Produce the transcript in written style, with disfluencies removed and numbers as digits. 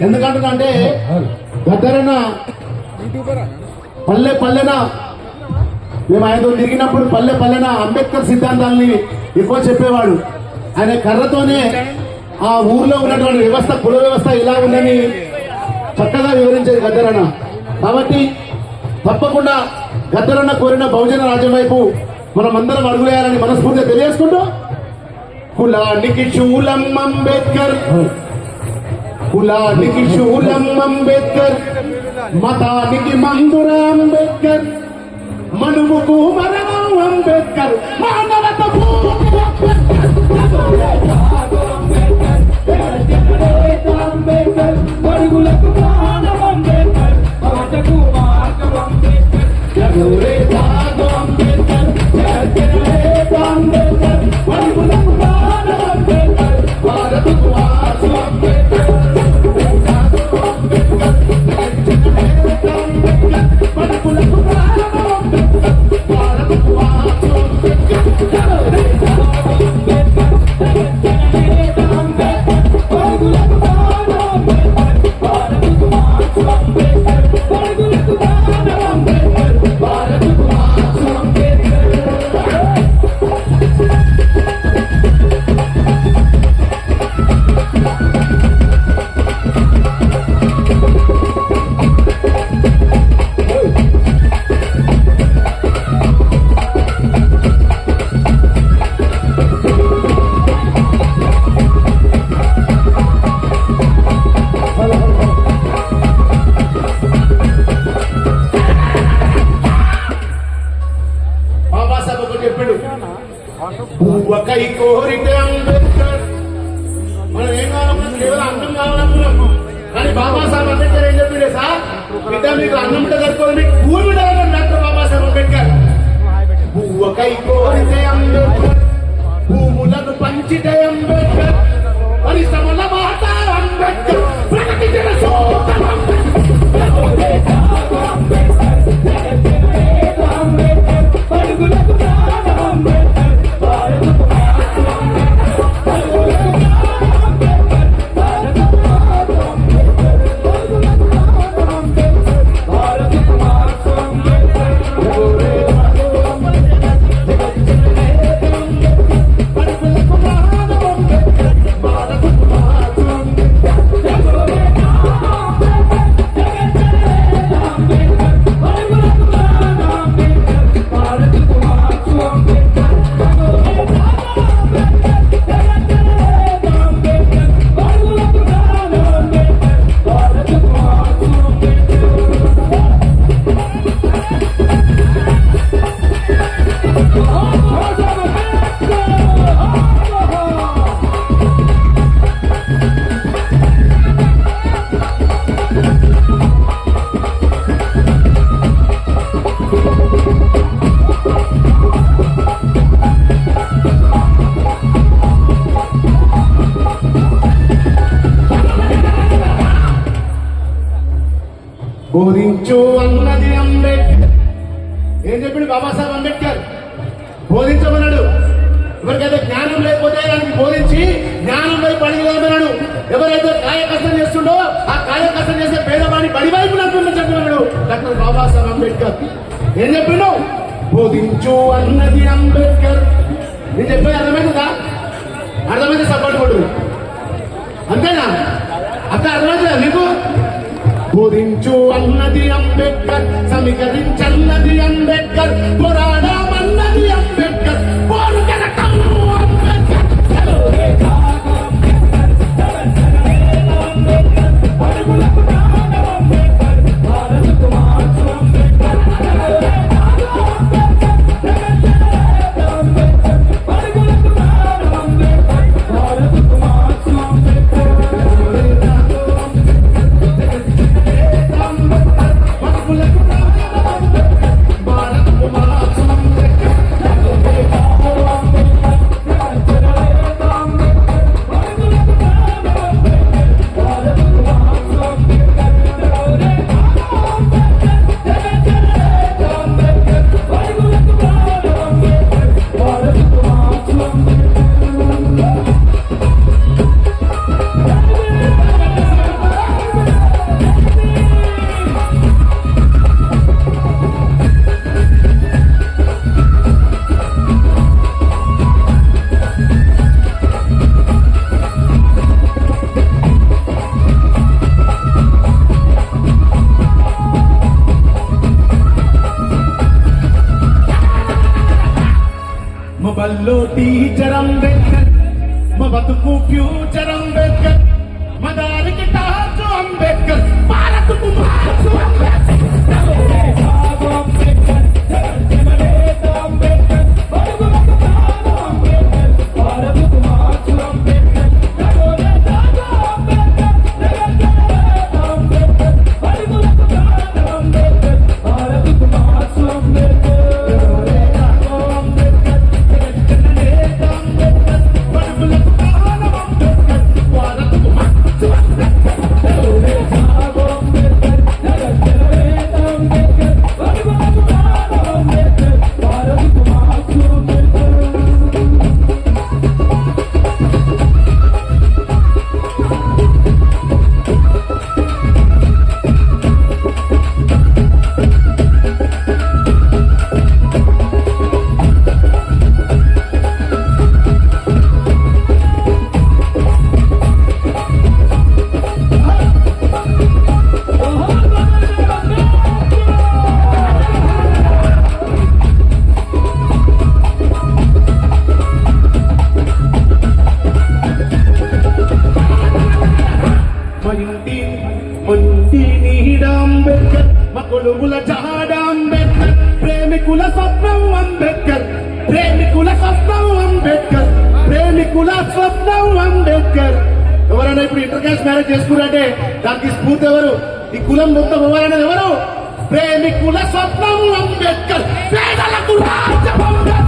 ఎందుకంటే గద్దరన్న పల్లె పల్లెన మేము ఆయనతో తిరిగినప్పుడు పల్లె పల్లెన అంబేద్కర్ సిద్ధాంతాలని ఎక్కువ చెప్పేవాడు. ఆయన కర్రతోనే ఆ ఊర్లో ఉన్నటువంటి వ్యవస్థ, కుల వ్యవస్థ ఇలా ఉందని చక్కగా వివరించేది గద్దరన్న. కాబట్టి తప్పకుండా గద్దరన్న కోరిన బహుజన రాజ్యం వైపు మనం అందరం అడుగులేయాలని మనస్ఫూర్తిగా తెలియజేసుకుంటూ, కులానికి శూలం అంబేద్కర్, కులానికి శూలం అంబేద్కర్, మతానికి మందుర అంబేద్కర్, మనువుకు మరణం అంబేద్కర్, మానవతకు అంబేద్కర్, పరుగులకు ప్రాణం అంబేద్కర్, పాటకు మార్గం అంబేద్కర్, జగోరే తాగు అంబేద్కర్, అంబేద్కర్, పరుగులకు ప్రాణం అంబేద్కర్, భారతకు ఆసు అంబేద్కర్, పరుగులకు ప్రాణం అంబేద్కర్, భారతకు ఆసు కై కోరిక అంబేద్కర్. మనం ఏం కావాలనుకున్నాం? కేవలం అన్నం కావాలనుకున్నాం. కానీ బాబాసాహెబ్ అంబేద్కర్ ఏం చెప్పిండే సార్, బిడ్డ మీకు అన్నం ఉంటే సరిపోదు, మీకు కూలి ఉండాలని డాక్టర్ బాబాసాహెబ్ అంబేద్కర్. కై కోరిక అంబేద్కర్, భూములను పంచితే అంబేద్కర్, పరిశ్రమల మాట అంబేద్కర్, ప్రగతించిన సోదరం అంబేద్కర్, పరుగులకు ప్రాణం అంబేద్కర్, బోధించు అన్నది అంబేద్కర్. ఏం చెప్పిండు బాబాసాహెబ్ అంబేద్కర్? బోధించమన్నాడు. ఎవరికైతే జ్ఞానం లేకపోతే దానికి బోధించి జ్ఞానం వైపు అడిగేమన్నాడు. ఎవరైతే కాయ కష్టం చేస్తుండో ఆ కాయ కష్టం చేసే పేదవాడిని బడి వైపు నడుపుందని చెప్పమన్నాడు డాక్టర్ బాబాసాహెబ్ అంబేద్కర్. ఏం చెప్పిండు? బోధించు అన్నది అంబేద్కర్. నేను చెప్పేది అర్థమైందా? అర్థమైతే సపోర్ట్ కొట్టు. అంతేనా? అంతే అర్థమైందా మీకు? బోధించు అన్నది అంబేద్కర్, సమీకరించన్నది అంబేద్కర్, పోరాడమన్నది అంబేద్కర్, పోరుకెరటం అంబేద్కర్, పరుగులకు ప్రాణం అంబేద్కర్, భారతకు మార్చు అంబేద్కర్, పరుగులకు ప్రాణం అంబేద్కర్, భారతకు మార్చు అంబేద్కర్. భారతకు మార్చు ఇంటి ఒంటి నీడ అంబేద్కర్ మా కొలువుల జాడ అంబేద్కర్ ప్రేమికుల స్వప్నం అంబేద్కర్ ప్రేమికుల స్వప్నం అంబేద్కర్ ప్రేమికుల స్వప్నం అంబేద్కర్. ఎవరైనా ఇప్పుడు ఇంటర్ క్యాస్ట్ మ్యారేజ్ చేసుకున్నారంటే దానికి స్ఫూర్తి ఎవరు? ఈ కులం మొత్తం ఎవరైనా ఎవరు? ప్రేమికుల స్వప్నం అంబేద్కర్ పేదలకు రాజ్యం అంబేద్కర్.